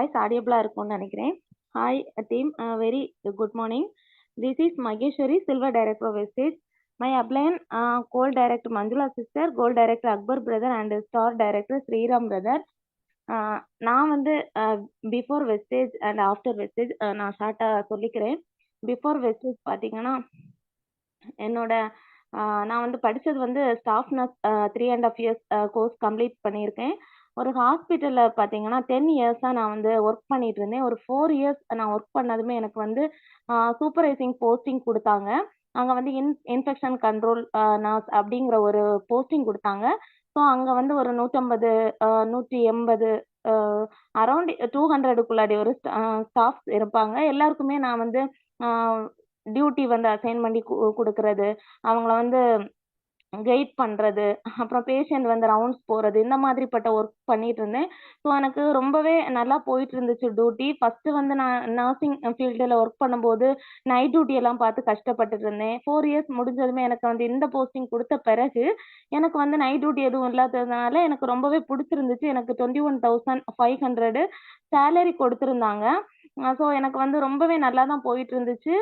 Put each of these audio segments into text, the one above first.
Voice ஆடியபிளா இருக்கும்னு நினைக்கிறேன். Hi team, very good morning. This is Mageshwari, Silver Director of Vestige. My upline, Gold Director Manjula sister, Gold Director Akbar brother and Star Director Sriram brother. நான் வந்து before wastage and after wastage நான் ஷார்ட்டாக சொல்லிக்கிறேன். Before wastage பார்த்தீங்கன்னா என்னோட நான் வந்து படித்தது வந்து staff nurse 3.5 years course complete பண்ணியிருக்கேன். ஒரு ஹாஸ்பிட்டலில் பார்த்தீங்கன்னா 10 இயர்ஸாக நான் வந்து ஒர்க் பண்ணிட்டு இருந்தேன். ஒரு 4 years நான் ஒர்க் பண்ணதுமே எனக்கு வந்து சூப்பர்வைசிங் போஸ்டிங் கொடுத்தாங்க. அங்கே வந்து இன்ஃபெக்ஷன் கண்ட்ரோல் நர்ஸ் அப்படிங்கிற ஒரு போஸ்டிங் கொடுத்தாங்க. ஸோ அங்கே வந்து ஒரு 150 180 அரௌண்ட் 200க்குள்ளாடி ஒரு ஸ்டாஃப்ஸ் இருப்பாங்க. எல்லாருக்குமே நான் வந்து டியூட்டி வந்து அசைன் பண்ணி கொடுக்கறது, அவங்கள வந்து கைட் பண்ணுறது, அப்புறம் பேஷண்ட் வந்து ரவுண்ட்ஸ் போகிறது, இந்த மாதிரிப்பட்ட ஒர்க் பண்ணிட்டு இருந்தேன். ஸோ எனக்கு ரொம்பவே நல்லா போயிட்டு இருந்துச்சு டியூட்டி. ஃபஸ்ட்டு வந்து நான் நர்சிங் ஃபீல்டில் ஒர்க் பண்ணும்போது நைட் டியூட்டி எல்லாம் பார்த்து கஷ்டப்பட்டுட்டு இருந்தேன். 4 years முடிஞ்சதுமே எனக்கு வந்து இந்த போஸ்டிங் கொடுத்த பிறகு எனக்கு வந்து நைட் டியூட்டி எதுவும் இல்லாததுனால எனக்கு ரொம்பவே பிடிச்சிருந்துச்சு. எனக்கு 21,500 சேலரி கொடுத்துருந்தாங்க. ஸோ எனக்கு வந்து ரொம்பவே நல்லா தான் போயிட்டு இருந்துச்சு.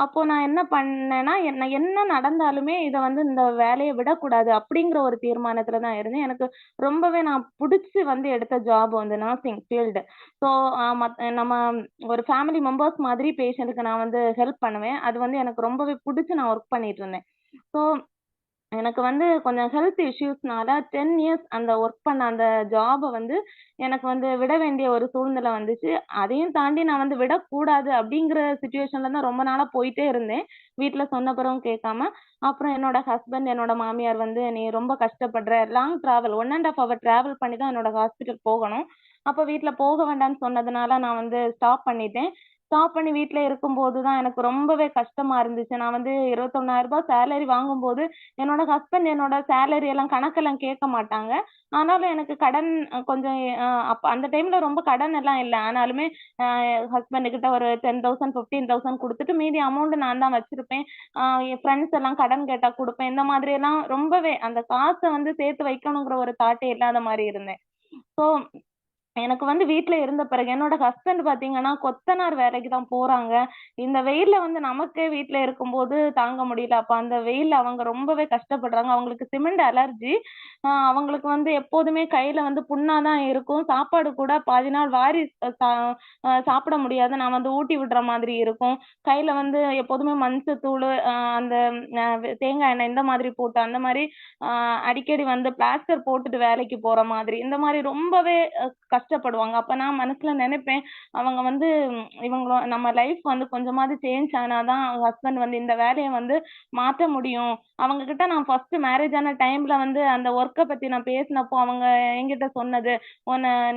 அப்போது நான் என்ன பண்ணேன்னா, என்ன நடந்தாலுமே இதை வந்து இந்த வேலையை விடக்கூடாது அப்படிங்கிற ஒரு தீர்மானத்தில் தான் இருந்தேன். எனக்கு ரொம்பவே நான் பிடிச்சி வந்து எடுத்த ஜாப் வந்து நர்சிங் ஃபீல்டு. ஸோ நம்ம ஒரு ஃபேமிலி மெம்பர்ஸ் மாதிரி பேஷண்ட்டுக்கு நான் வந்து ஹெல்ப் பண்ணுவேன். அது வந்து எனக்கு ரொம்பவே பிடிச்சி நான் ஒர்க் பண்ணிட்டு இருந்தேன். ஸோ எனக்கு வந்து கொஞ்சம் ஹெல்த் இஷ்யூஸ்னால 10 years அந்த ஒர்க் பண்ண அந்த ஜாபை வந்து எனக்கு வந்து விட வேண்டிய ஒரு சூழ்நிலை வந்துச்சு. அதையும் தாண்டி நான் வந்து விடக்கூடாது அப்படிங்கிற சுச்சுவேஷனில் தான் ரொம்ப நாளாக போயிட்டே இருந்தேன். வீட்டில் சொன்ன பிறகும் கேட்காம. அப்புறம் என்னோட ஹஸ்பண்ட், என்னோட மாமியார் வந்து நீ ரொம்ப கஷ்டப்படுற, லாங் ட்ராவல் 1.5 hour ட்ராவல் பண்ணி தான் என்னோட ஹாஸ்பிட்டல் போகணும். அப்போ வீட்டில் போக வேண்டாம்னு சொன்னதுனால நான் வந்து ஸ்டாப் பண்ணிட்டேன். ஸ்டாப் பண்ணி வீட்டில் இருக்கும்போது தான் எனக்கு ரொம்பவே கஷ்டமா இருந்துச்சு. நான் வந்து 21,000 சேலரி வாங்கும்போது என்னோட ஹஸ்பண்ட் என்னோட சேலரி எல்லாம் கணக்கெல்லாம் கேட்க மாட்டாங்க. ஆனாலும் எனக்கு கடன் கொஞ்சம் அப்போ அந்த டைம்ல ரொம்ப கடன் எல்லாம் இல்லை. ஆனாலுமே ஹஸ்பண்ட் கிட்ட ஒரு 10,000 15,000 கொடுத்துட்டு மீதி அமௌண்ட் நான் தான் வச்சிருப்பேன். என் ஃப்ரெண்ட்ஸ் எல்லாம் கடன் கேட்டா கொடுப்பேன். இந்த மாதிரி எல்லாம் ரொம்பவே அந்த காசை வந்து சேர்த்து வைக்கணுங்கிற ஒரு தாட்டே இல்லாத மாதிரி இருந்தேன். ஸோ எனக்கு வந்து வீட்ல இருந்த பிறகு என்னோட ஹஸ்பண்ட் பார்த்தீங்கன்னா கொத்தனார் வேலைக்கு தான் போறாங்க. இந்த வெயில்ல வந்து நமக்கே வீட்ல இருக்கும்போது தாங்க முடியல. அப்ப அந்த வெயில்ல அவங்க ரொம்பவே கஷ்டப்படுறாங்க. அவங்களுக்கு சிமெண்ட் அலர்ஜி. அவங்களுக்கு வந்து எப்போதுமே கையில வந்து புண்ணா தான் இருக்கும். சாப்பாடு கூட பாதி நாள் வாரி சாப்பிட முடியாது. நான் வந்து ஊட்டி விடுற மாதிரி இருக்கும். கையில வந்து எப்போதுமே மஞ்சத்தூள், அந்த தேங்காய் எண்ணெய் இந்த மாதிரி போட்டு அந்த மாதிரி அடிக்கடி வந்து பிளாஸ்டர் போட்டுட்டு வேலைக்கு போற மாதிரி இந்த மாதிரி ரொம்பவே கஷ்டப்படுவாங்க. அப்ப நான் மனசுல நினைப்பேன், அவங்க வந்து இவங்க நம்ம லைஃப் வந்து கொஞ்சமாவது சேஞ்ச் ஆனாதான் ஹஸ்பண்ட் வந்து இந்த வேலையை வந்து மாற்ற முடியும். அவங்க கிட்ட நான் ஃபர்ஸ்ட் மேரேஜ் ஆன டைம்ல வந்து அந்த ஒர்க்கை பத்தி நான் பேசினப்போ அவங்க என்கிட்ட சொன்னது,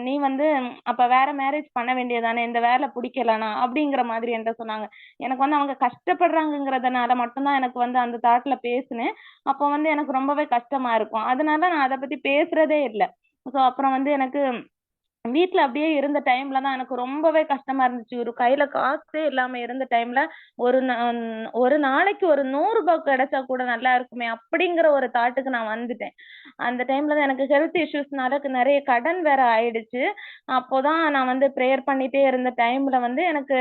நீ வந்து அப்ப வேற மேரேஜ் பண்ண வேண்டியதானே, இந்த வேலை பிடிக்கலனா அப்படிங்கிற மாதிரி என்கிட்ட சொன்னாங்க. எனக்கு வந்து அவங்க கஷ்டப்படுறாங்கிறதுனால மட்டும்தான் எனக்கு வந்து அந்த தாட்ல பேசினேன். அப்போ வந்து எனக்கு ரொம்பவே கஷ்டமா இருக்கும். அதனால நான் அதை பத்தி பேசுறதே இல்லை. ஸோ அப்புறம் வந்து எனக்கு வீட்ல அப்படியே இருந்த டைம்ல தான் எனக்கு ரொம்பவே கஷ்டமா இருந்துச்சு. ஒரு கையில காசே இல்லாம இருந்த டைம்ல ஒரு நாளைக்கு ஒரு 100 ரூபாய் கிடைச்சா கூட நல்லா இருக்குமே அப்படிங்கிற ஒரு தாட்டுக்கு நான் வந்துட்டேன். அந்த டைம்ல தான் எனக்கு ஹெல்த் இஷ்யூஸ்னால நிறைய கடன் வேற ஆயிடுச்சு. அப்போதான் நான் வந்து ப்ரேயர் பண்ணிட்டே இருந்த டைம்ல வந்து எனக்கு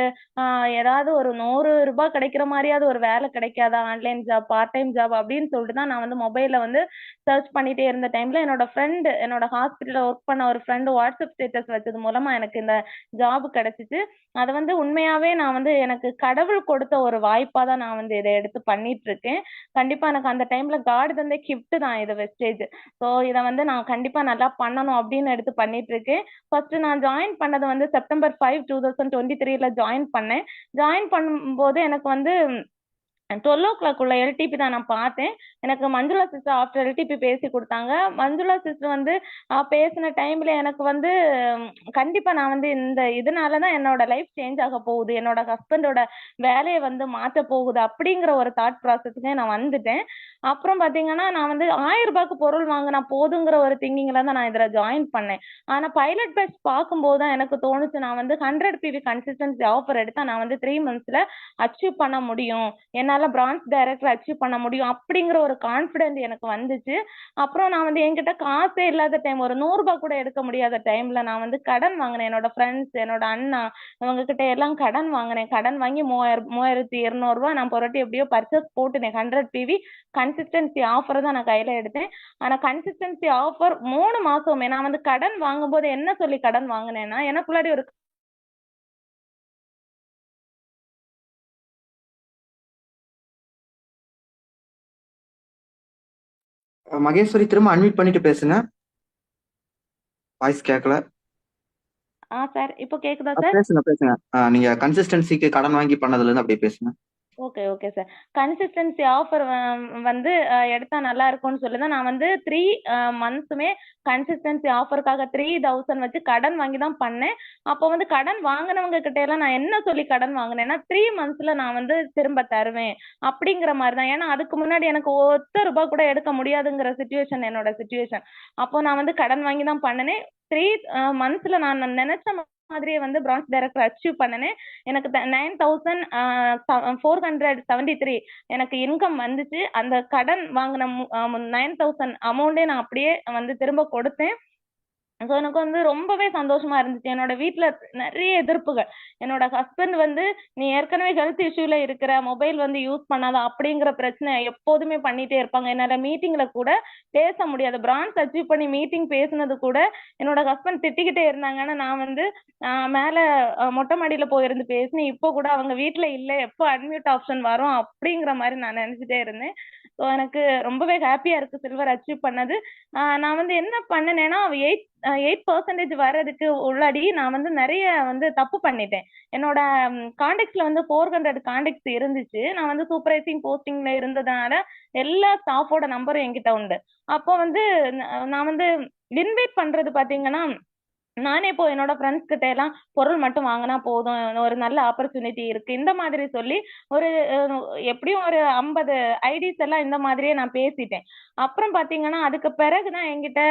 ஏதாவது ஒரு 100 ரூபாய் கிடைக்கிற மாதிரியாவது ஒரு வேலை கிடைக்காதா, online job, part time job அப்படின்னு சொல்லிட்டு தான் நான் வந்து மொபைல்ல வந்து சர்ச் பண்ணிட்டே இருந்த டைம்ல என்னோட ஃப்ரெண்டு, என்னோட ஹாஸ்பிட்டல்ல ஒர்க் பண்ண ஒரு ஃப்ரெண்டு வாட்ஸ்அப் ஸ்டேட்டஸ் வச்சது மூலமா எனக்கு இந்த ஜாப் கிடைச்சிச்சு. அது வந்து உண்மையாவே நான் வந்து எனக்கு கடவுள் கொடுத்த ஒரு வாய்ப்பா தான் நான் வந்து இதை எடுத்து பண்ணிட்டு இருக்கேன். கண்டிப்பா எனக்கு அந்த டைம்ல காட் தந்த கிஃப்ட் தான் இது வெஸ்டேஜ். ஸோ இதை வந்து நான் கண்டிப்பா நல்லா பண்ணணும் அப்படின்னு எடுத்து பண்ணிட்டு இருக்கேன். ஃபர்ஸ்ட் நான் ஜாயின் பண்ணது வந்து செப்டம்பர் 5, 2023ல ஜாயின் பண்ணேன். ஜாயின் பண்ணும்போது எனக்கு வந்து 12 o'clock உள்ள எல்டிபி தான் நான் பார்த்தேன். எனக்கு மஞ்சுளா சிஸ்டர் ஆஃப்டர் எல்டிபி பேசி கொடுத்தாங்க. மஞ்சுளா சிஸ்டர் வந்து பேசின டைம்ல எனக்கு வந்து கண்டிப்பா நான் வந்து இந்த இதனால தான் என்னோட லைஃப் சேஞ்ச் ஆக போகுது, என்னோட ஹஸ்பண்டோட வேலையை வந்து மாற்ற போகுது அப்படிங்கிற ஒரு தாட் ப்ராசஸ்க்கு நான் வந்துட்டேன். அப்புறம் பார்த்தீங்கன்னா நான் வந்து 1000 ரூபாய்க்கு பொருள் வாங்கினா போதுங்கிற ஒரு திங்கிங்ல தான் நான் இதில் ஜாயின் பண்ணேன். ஆனால் பைலட் பேட்ச் பார்க்கும்போது தான் எனக்கு தோணுச்சு, நான் வந்து 100 PV கன்சிஸ்டன்சி ஆஃபர் எடுத்தா நான் வந்து 3 monthsல அச்சீவ் பண்ண முடியும், என்னால் என்னால பிரான்ச் டைரக்டர் அச்சீவ் பண்ண முடியும் அப்படிங்கிற ஒரு கான்ஃபிடென்ட் எனக்கு வந்துச்சு. அப்புறம் நான் வந்து என்கிட்ட காசே இல்லாத டைம், ஒரு 100 ரூபாய் கூட எடுக்க முடியாத டைம்ல நான் வந்து கடன் வாங்கினேன். என்னோட ஃப்ரெண்ட்ஸ், என்னோட அண்ணா இவங்க கிட்ட எல்லாம் கடன் வாங்கினேன். கடன் வாங்கி 3200 ரூபாய் நான் புரட்டி எப்படியோ பர்ச்சேஸ் போட்டுனேன். 100 PV கன்சிஸ்டன்சி ஆஃபர் தான் நான் கையில எடுத்தேன். ஆனா கன்சிஸ்டன்சி ஆஃபர் 3 மாசமே நான் வந்து கடன் வாங்கும்போது என்ன சொல்லி கடன் வாங்கினேன்னா, எனக்குள்ளாடி ஒரு மகேஸ்வரி திரும்ப அன்மியூட் பண்ணிட்டு பேசுங்க. வாய்ஸ் கேட்கல. சார் இப்போ கேக்குதா சார்? பேசுங்க பேசுங்க. நீங்க கன்சிஸ்டன்சிக்கு கடன் வாங்கி பண்ணதுல இருந்து அப்படியே பேசுங்க. Okay sir. கன்சிஸ்டன்சி ஆஃபர் வந்து எடுத்தா நல்லா இருக்கும்னு சொல்லி தான் நான் வந்து 3 மந்த்ஸுமே கன்சிஸ்டன்சி ஆஃபருக்காக 3000 வச்சு கடன் வாங்கி தான் பண்ணேன். அப்போ வந்து கடன் வாங்கினவங்க கிட்ட எல்லாம் நான் என்ன சொல்லி கடன் வாங்கினேன்னா 3 மந்த்ஸ்ல நான் வந்து திரும்ப தருவேன் அப்படிங்கிற மாதிரி தான். ஏன்னா அதுக்கு முன்னாடி எனக்கு ஒத்த ரூபாய் கூட எடுக்க முடியாதுங்கிற சுச்சுவேஷன் என்னோட சுச்சுவேஷன். அப்போ நான் வந்து கடன் வாங்கி தான் பண்ணினேன். 3 மந்த்ஸ்ல நான் நினைச்ச மாதிரியே வந்து பிரான்ச் டைரக்டர் அச்சீவ் பண்ணினேன். எனக்கு 9473 எனக்கு இன்கம் வந்துச்சு. அந்த கடன் வாங்கின 9000 அமௌண்டே நான் அப்படியே வந்து திரும்ப கொடுத்தேன். ஸோ எனக்கு வந்து ரொம்பவே சந்தோஷமா இருந்துச்சு. என்னோட வீட்ல நிறைய எதிர்ப்புகள். என்னோட ஹஸ்பண்ட் வந்து நீ ஏற்கனவே ஹெல்த் இஷ்யூல இருக்கிற, மொபைல் வந்து யூஸ் பண்ணாத அப்படிங்கிற பிரச்சனை எப்போதுமே பண்ணிட்டே இருப்பாங்க. என்னால மீட்டிங்ல கூட பேச முடியாது. பிரான்ச் அச்சீவ் பண்ணி மீட்டிங் பேசுனது கூட என்னோட ஹஸ்பண்ட் திட்டிக்கிட்டே இருந்தாங்கன்னு நான் வந்து மேல மொட்டை மாடியில போயிருந்து பேசினேன். இப்போ கூட அவங்க வீட்ல இல்ல, எப்போ அன்மியூட் ஆப்ஷன் வரும் அப்படிங்கிற மாதிரி நான் நினைச்சிட்டே இருந்தேன். ஸோ எனக்கு ரொம்பவே ஹாப்பியா இருக்கு சில்வர் அச்சீவ் பண்ணது. நான் வந்து என்ன பண்ணேன்னா 8% வர்றதுக்கு உள்ளாடி நான் வந்து நிறைய வந்து தப்பு பண்ணிட்டேன். என்னோட கான்டாக்ட்ஸ்ல வந்து 400 கான்டாக்ட்ஸ் இருந்துச்சு. நான் வந்து சூப்பர்வைசிங் போஸ்டிங்ல இருந்ததுனால எல்லா ஸ்டாஃபோட நம்பரும் என்கிட்ட உண்டு. அப்போ வந்து நான் வந்து இன்வைட் பண்றது பாத்தீங்கன்னா, நானே இப்போ என்னோட ஃப்ரெண்ட்ஸ் கிட்ட எல்லாம் பொருள் மட்டும் வாங்கினா போதும், ஒரு நல்ல ஆப்பர்ச்சுனிட்டி இருக்கு இந்த மாதிரி சொல்லி ஒரு எப்படியும் ஒரு 50 ஐடிஸ் எல்லாம் இந்த மாதிரியே நான் பேசிட்டேன். அப்புறம் பாத்தீங்கன்னா அதுக்கு பிறகுதான் என்கிட்ட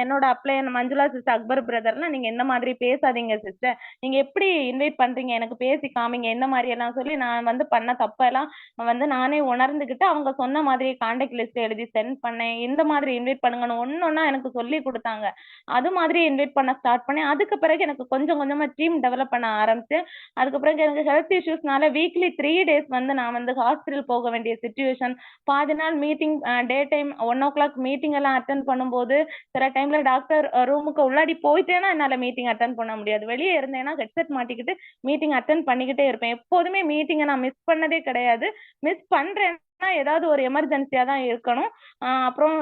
என்னோட அப்ளை மஞ்சுளா சிஸ்டர், அக்பர் பிரதர்லாம் நீங்க எந்த மாதிரி பேசாதீங்க சிஸ்டர், நீங்க எப்படி இன்வைட் பண்றீங்க எனக்கு பேசி காமிங்க, என்ன மாதிரி எல்லாம் சொல்லி நான் வந்து பண்ண தப்பெல்லாம் வந்து நானே உணர்ந்துகிட்டு அவங்க சொன்ன மாதிரி கான்டாக்ட் லிஸ்ட் எழுதி சென்ட் பண்ணேன். இந்த மாதிரி இன்வைட் பண்ணுங்கன்னு ஒன்னொன்னா எனக்கு சொல்லி கொடுத்தாங்க. அது மாதிரி இன்வைட் பண்ண ஸ்டார்ட் பண்ணேன். அதுக்கு பிறகு எனக்கு கொஞ்சம் கொஞ்சமா டீம் டெவலப் பண்ண ஆரம்பிச்சேன். அதுக்கு பிறகு எனக்கு ஹெல்த் இஷ்யூஸ்னால வீக்லி 3 டேஸ் வந்து நான் வந்து ஹாஸ்பிட்டல் போக வேண்டிய சுச்சுவேஷன். பாதி நாள் meeting, day time 1 o'clock meeting எல்லாம் அட்டன் பண்ணும்போது சில டைம்ல டாக்டர் ரூமுக்கு உள்ளாடி போயிட்டேன்னா என்னால மீட்டிங் அட்டன் பண்ண முடியாது. வெளியே இருந்தேன்னா ஹெட்செட் மாட்டிக்கிட்டு மீட்டிங் அட்டன் பண்ணிக்கிட்டே இருப்பேன். எப்போதுமே மீட்டிங்கை நான் மிஸ் பண்ணதே கிடையாது. மிஸ் பண்றேன்னா ஏதாவது ஒரு எமர்ஜென்சியா தான் இருக்கணும். அப்புறம்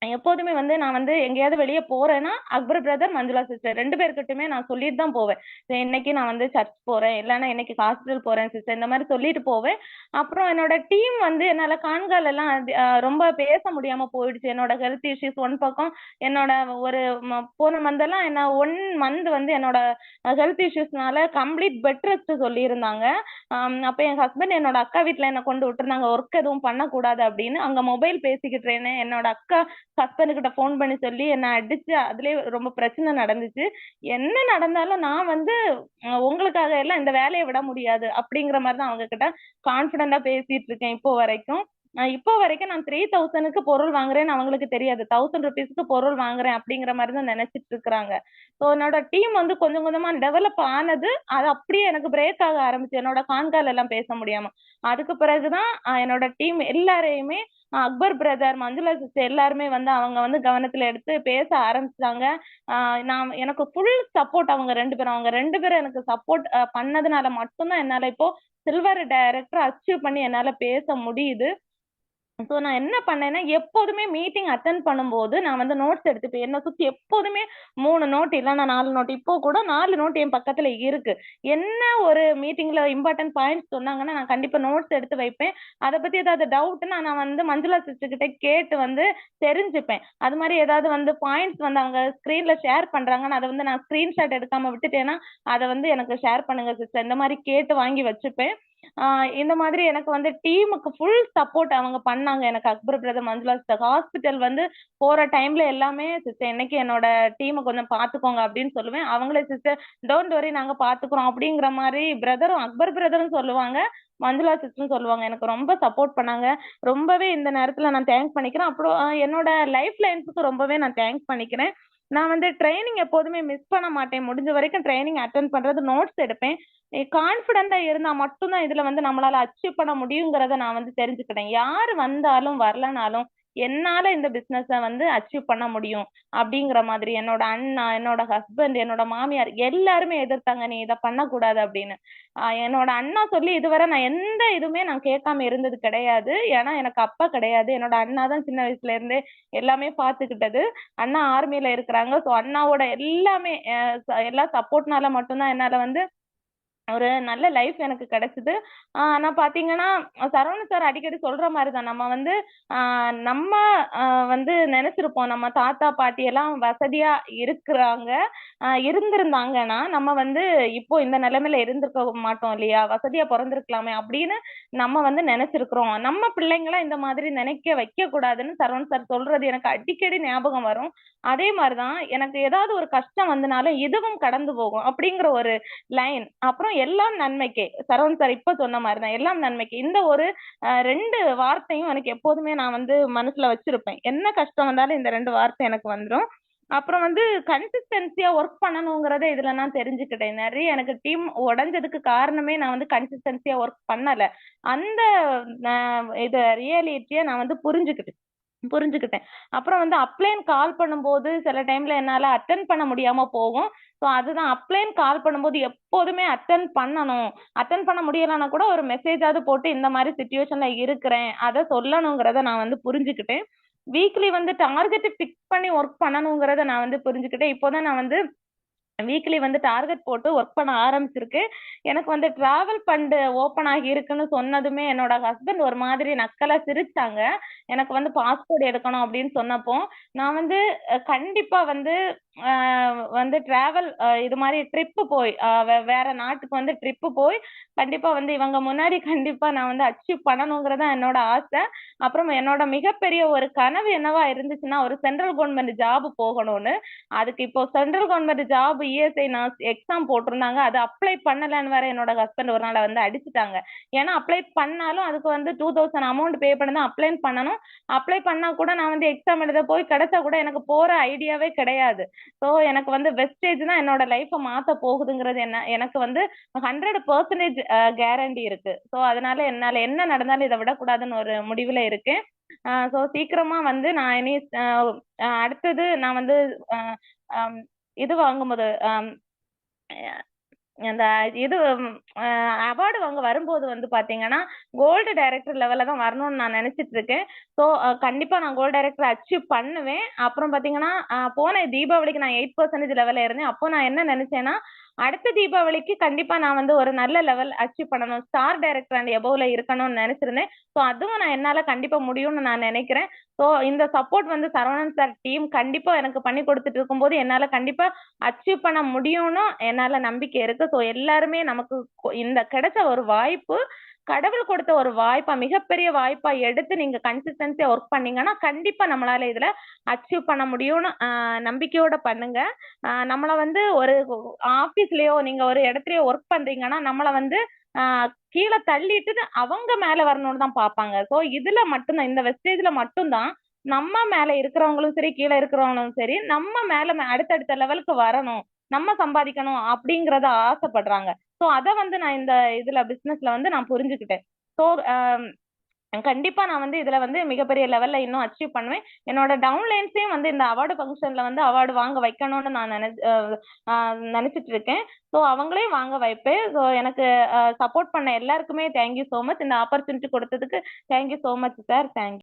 எப்போதுமே வந்து நான் வந்து எங்கேயாவது வெளியே போறேன்னா அக்பர் பிரதர், மஞ்சுளா சிஸ்டர் 2 பேர்கிட்டயுமே நான் சொல்லிட்டு தான் போவேன். இன்னைக்கு நான் வந்து சர்ச் போறேன், இல்லைன்னா இன்னைக்கு ஹாஸ்பிட்டல் போறேன் சிஸ்டர், இந்த மாதிரி சொல்லிட்டு போவேன். அப்புறம் என்னோட டீம் வந்து என்னால கான்கால் எல்லாம் ரொம்ப பேச முடியாம போயிடுச்சு. என்னோட ஹெல்த் இஷ்யூஸ் ஒன் பக்கம், என்னோட ஒரு போன மந்த் எல்லாம் என்ன 1 மந்த் வந்து என்னோட ஹெல்த் இஷ்யூஸ்னால கம்ப்ளீட் பெட் ரெஸ்ட் சொல்லியிருந்தாங்க. அப்ப என் ஹஸ்பண்ட் என்னோட அக்கா வீட்டுல என்ன கொண்டு விட்டுருந்தாங்க, ஒர்க் எதுவும் பண்ணக்கூடாது அப்படின்னு. அங்க மொபைல் பேசிக்கிட்டு இருந்தேன். என்னோட அக்கா ஹஸ்பண்ட் கிட்ட போன் பண்ணி சொல்லி என்ன அடிச்சு, அதுலயே ரொம்ப பிரச்சனை நடந்துச்சு. என்ன நடந்தாலும் நான் வந்து உங்களுக்காக எல்லாம் இந்த வேலையை விட முடியாது அப்படிங்கிற மாதிரி தான் அவங்க கிட்ட கான்பிடண்டா பேசிட்டு இருக்கேன் இப்போ வரைக்கும். இப்போ வரைக்கும் நான் 3000க்கு பொருள் வாங்குறேன்னு அவங்களுக்கு தெரியாது. 1000 ருபீஸ்க்கு பொருள் வாங்குறேன் அப்படிங்கிற மாதிரி தான் நினைச்சிட்டு இருக்கிறாங்க. ஸோ என்னோட டீம் வந்து கொஞ்சம் கொஞ்சமா டெவலப் ஆனது, அது அப்படியே எனக்கு பிரேக் ஆக ஆரம்பிச்சு என்னோட கான்கால் எல்லாம் பேச முடியாம. அதுக்கு பிறகுதான் என்னோட டீம் எல்லாரையுமே அக்பர் பிரதர், மஞ்சுளா சிஸ்டர் எல்லாருமே வந்து அவங்க வந்து கவனத்துல எடுத்து பேச ஆரம்பிச்சாங்க. நான் எனக்கு ஃபுல் சப்போர்ட் அவங்க 2 பேரும். அவங்க 2 பேரும் எனக்கு சப்போர்ட் பண்ணதுனால மட்டும்தான் என்னால இப்போ சில்வர் டைரக்டர் அச்சீவ் பண்ணி என்னால பேச முடியுது. ஸோ நான் என்ன பண்ணேன்னா எப்போதுமே மீட்டிங் அட்டன் பண்ணும்போது நான் வந்து நோட்ஸ் எடுத்துப்பேன். என்னை சுத்தி எப்போதுமே 3 நோட் இல்லைன்னா 4 நோட், இப்போ கூட 4 நோட் என் பக்கத்துல இருக்கு. என்ன ஒரு மீட்டிங்ல இம்பார்ட்டன்ட் பாயிண்ட்ஸ் சொன்னாங்கன்னா நான் கண்டிப்பா நோட்ஸ் எடுத்து வைப்பேன். அதை பத்தி ஏதாவது டவுட்னா நான் வந்து மஞ்சுளா சிஸ்டர் கிட்ட கேட்டு வந்து தெரிஞ்சுப்பேன். அது மாதிரி ஏதாவது வந்து பாயிண்ட்ஸ் வந்து அவங்க ஸ்கிரீன்ல ஷேர் பண்றாங்கன்னா அதை வந்து நான் ஸ்கிரீன்ஷாட் எடுக்காம விட்டுட்டேன்னா அதை வந்து எனக்கு ஷேர் பண்ணுங்க சிஸ்டர், இந்த மாதிரி கேட்டு வாங்கி வச்சுப்பேன். இந்த மாதிரி எனக்கு வந்து டீமுக்கு ஃபுல் சப்போர்ட் அவங்க பண்ணாங்க. எனக்கு Akbar brother, Manjula sister hospital வந்து போற டைம்ல எல்லாமே சிஸ்டர் என்னைக்கு என்னோட டீமை கொஞ்சம் பாத்துக்கோங்க அப்படின்னு சொல்லுவேன். அவங்களே சிஸ்டர் டோன்ட் வரி நாங்க பாத்துக்கிறோம் அப்படிங்கிற மாதிரி பிரதரும் அக்பர் பிரதரும் சொல்லுவாங்க, மஞ்சுளா சிஸ்டரும் சொல்லுவாங்க. எனக்கு ரொம்ப சப்போர்ட் பண்ணாங்க. ரொம்பவே இந்த நேரத்துல நான் தேங்க்ஸ் பண்ணிக்கிறேன். அப்புறம் என்னோட லைஃப் லைன்ஸுக்கு ரொம்பவே நான் தேங்க்ஸ் பண்ணிக்கிறேன். நான் வந்து ட்ரைனிங் எப்போதுமே மிஸ் பண்ண மாட்டேன். முடிஞ்ச வரைக்கும் ட்ரைனிங் அட்டென்ட் பண்றது, நோட்ஸ் எடுப்பேன். கான்பிடண்டா இருந்தா மட்டும்தான் இதுல வந்து நம்மளால அச்சீவ் பண்ண முடியுங்கிறத நான் வந்து தெரிஞ்சுக்கிட்டேன். யாரு வந்தாலும் வரலனாலும் என்னால இந்த பிசினஸ வந்து அச்சீவ் பண்ண முடியும் அப்படிங்கிற மாதிரி என்னோட அண்ணா, என்னோட ஹஸ்பண்ட், என்னோட மாமியார் எல்லாருமே எதிர்த்தாங்க, நீ இதை பண்ணக்கூடாது அப்படின்னு. என்னோட அண்ணா சொல்லி இதுவரை நான் எந்த இதுவுமே நான் கேட்காம இருந்தது கிடையாது. ஏன்னா எனக்கு அப்பா கிடையாது. என்னோட அண்ணா தான் சின்ன வயசுல இருந்தே எல்லாமே பாத்துக்கிட்டது. அண்ணா ஆர்மில இருக்கிறாங்க. ஸோ அண்ணாவோட எல்லாமே எல்லா சப்போர்ட்னால மட்டும்தான் என்னால வந்து ஒரு நல்ல லைஃப் எனக்கு கிடைச்சது. நான் பாத்தீங்கன்னா சரவணன் சார் அடிக்கடி சொல்ற மாதிரிதான், நம்ம வந்து நம்ம வந்து நினைச்சிருப்போம் நம்ம தாத்தா பாட்டி எல்லாம் வசதியா இருக்கிறாங்க, இருந்திருந்தாங்கன்னா நம்ம வந்து இப்போ இந்த நிலைமையில இருந்திருக்க மாட்டோம் இல்லையா, வசதியா பிறந்திருக்கலாமே அப்படின்னு நம்ம வந்து நினைச்சிருக்கிறோம். நம்ம பிள்ளைங்கள இந்த மாதிரி நினைக்க வைக்க கூடாதுன்னு சரவணன் சார் சொல்றது எனக்கு அடிக்கடி ஞாபகம் வரும். அதே மாதிரிதான் எனக்கு ஏதாவது ஒரு கஷ்டம் வந்தனாலும் இதுவும் கடந்து போகும் அப்படிங்கிற ஒரு லைன். அப்புறம் எல்லாம் நன்மைக்கே, சரவணன் சார் இப்ப சொன்ன மாதிரிதான் எல்லாம் நன்மைக்கு. இந்த ஒரு 2 வார்த்தையும் எனக்கு எப்போதுமே நான் வந்து மனசுல வச்சிருப்பேன். என்ன கஷ்டம் வந்தாலும் இந்த 2 வார்த்தை எனக்கு வந்துடும். அப்புறம் வந்து கன்சிஸ்டன்சியா ஒர்க் பண்ணணுங்கிறத இதுல நான் தெரிஞ்சுக்கிட்டேன். நிறைய எனக்கு டீம் உடைஞ்சதுக்கு காரணமே நான் வந்து கன்சிஸ்டன்சியா ஒர்க் பண்ணல. அந்த இது ரியாலிட்டிய நான் வந்து புரிஞ்சுக்கிட்டேன். அப்புறம் வந்து அப்ளைன் கால் பண்ணும்போது சில டைம்ல என்னால அட்டென்ட் பண்ண முடியாம போகும். ஸோ அதுதான், அப்ளைன் கால் பண்ணும்போது எப்போதுமே அட்டென்ட் பண்ணணும். அட்டென்ட் பண்ண முடியலன்னா கூட ஒரு மெசேஜாவது போட்டு இந்த மாதிரி சுச்சுவேஷன்ல இருக்கிறேன் அதை சொல்லணுங்கிறத நான் வந்து புரிஞ்சுக்கிட்டேன். வீக்லி வந்து டார்கெட் ஃபிக்ஸ் பண்ணி ஒர்க் பண்ணணுங்கிறத நான் வந்து புரிஞ்சுக்கிட்டேன். இப்போதான் நான் வந்து வீக்லி வந்து டார்கெட் போட்டு ஒர்க் பண்ண ஆரம்பிச்சிருக்கு. எனக்கு வந்து டிராவல் ஃபண்ட் ஓபன் ஆகி இருக்குன்னு சொன்னதுமே என்னோட ஹஸ்பண்ட் ஒரு மாதிரி நக்கலா சிரிச்சாங்க. எனக்கு வந்து பாஸ்போர்ட் எடுக்கணும் அப்படின்னு சொன்னப்போ நான் வந்து கண்டிப்பா வந்து வந்து டிராவல் இது மாதிரி ட்ரிப் போய் வேற நாட்டுக்கு வந்து ட்ரிப் போய் கண்டிப்பா வந்து இவங்க முன்னாடி கண்டிப்பா நான் வந்து அச்சீவ் பண்ணணுங்கிறதா என்னோட ஆசை. அப்புறம் என்னோட மிகப்பெரிய ஒரு கனவு என்னவா இருந்துச்சுன்னா ஒரு சென்ட்ரல் கவர்மெண்ட் ஜாப் போகணும்னு. அதுக்கு இப்போ சென்ட்ரல் கவர்மெண்ட் ஜாப் இஎஸ்ஐ நான் எக்ஸாம் போட்டிருந்தாங்க, அது அப்ளை பண்ணலன்னு வேற என்னோட ஹஸ்பண்ட் ஒரு நாள் வந்து அடிச்சுட்டாங்க. ஏன்னா அப்ளை பண்ணாலும் அதுக்கு வந்து 2000 அமௌண்ட் பே பண்ணி தான் அப்ளை பண்ணணும். அப்ளை பண்ணா கூட நான் வந்து எக்ஸாம் எழுத போய் கிடைச்சா கூட எனக்கு போற ஐடியாவே கிடையாது. ஸோ எனக்கு வந்து வெஸ்டேஜ் தான் என்னோட லைஃப்பை மாத்த போகுதுங்கிறது எனக்கு வந்து 100% கேரண்டி இருக்கு. ஸோ அதனால என்னால என்ன நடந்தாலும் இதை விடக்கூடாதுன்னு ஒரு முடிவுல இருக்கேன். ஸோ சீக்கிரமா வந்து நான் இனி அடுத்தது நான் வந்து இது வாங்கும்போது அந்த இது அவார்டு வாங்க வரும்போது வந்து பாத்தீங்கன்னா கோல்டு டைரக்டர் லெவல்ல தான் வரணும்னு நான் நினைச்சிட்டு இருக்கேன். ஸோ கண்டிப்பா நான் கோல்டு டைரக்டர் அச்சீவ் பண்ணுவேன். அப்புறம் பாத்தீங்கன்னா போன தீபாவளிக்கு நான் 8% லெவல்ல இருந்தேன். அப்போ நான் என்ன நினைச்சேன்னா அடுத்த தீபாவளிக்கு கண்டிப்பா நான் வந்து ஒரு நல்ல லெவல் அச்சீவ் பண்ணணும், ஸ்டார் டைரக்டர் அண்ட் எபோவ்ல இருக்கணும்னு நினைச்சிருந்தேன். ஸோ அதுவும் நான் என்னால கண்டிப்பா முடியும்னு நான் நினைக்கிறேன். ஸோ இந்த சப்போர்ட் வந்து சரவணன் சார் டீம் கண்டிப்பா எனக்கு பண்ணி கொடுத்துட்டு இருக்கும்போது என்னால கண்டிப்பா அச்சீவ் பண்ண முடியும்னு என்னால நம்பிக்கை இருக்கு. ஸோ எல்லாருமே நமக்கு இந்த கிடைச்ச ஒரு வாய்ப்பு, கடவுள் கொடுத்த ஒரு வாய்ப்பா, மிகப்பெரிய வாய்ப்பா எடுத்து நீங்க கன்சிஸ்டன்சியா ஒர்க் பண்ணீங்கன்னா கண்டிப்பா நம்மளால இதுல அச்சீவ் பண்ண முடியும்னு நம்பிக்கையோட பண்ணுங்க. நம்மள வந்து ஒரு ஆபீஸ்லயோ நீங்க ஒரு இடத்துலயோ ஒர்க் பண்றீங்கன்னா நம்மள வந்து கீழே தள்ளிட்டு அவங்க மேல வரணும்னு தான் பாப்பாங்க. ஸோ இதுல மட்டும்தான், இந்த வெஸ்டேஜ்ல மட்டும்தான் நம்ம மேல இருக்கிறவங்களும் சரி கீழே இருக்கிறவங்களும் சரி நம்ம மேல அடுத்தடுத்த லெவலுக்கு வரணும், நம்ம சம்பாதிக்கணும் அப்படிங்கறத ஆசைப்படுறாங்க. ஸோ அதை வந்து நான் இந்த இதுல பிசினஸ்ல வந்து நான் புரிஞ்சுக்கிட்டேன். ஸோ கண்டிப்பா நான் வந்து இதுல வந்து மிகப்பெரிய லெவல்ல இன்னும் அச்சீவ் பண்ணுவேன். என்னோட டவுன்லைன்ஸையும் வந்து இந்த அவார்டு ஃபங்க்ஷன்ல வந்து அவார்டு வாங்க வைக்கணும்னு நான் நினைச்சிட்டு இருக்கேன். ஸோ அவங்களையும் வாங்க வைப்பேன். ஸோ எனக்கு சப்போர்ட் பண்ண எல்லாருக்குமே தேங்க்யூ ஸோ மச். இந்த ஆப்பர்ச்சுனிட்டி கொடுத்ததுக்கு thank you so much sir. Thank you.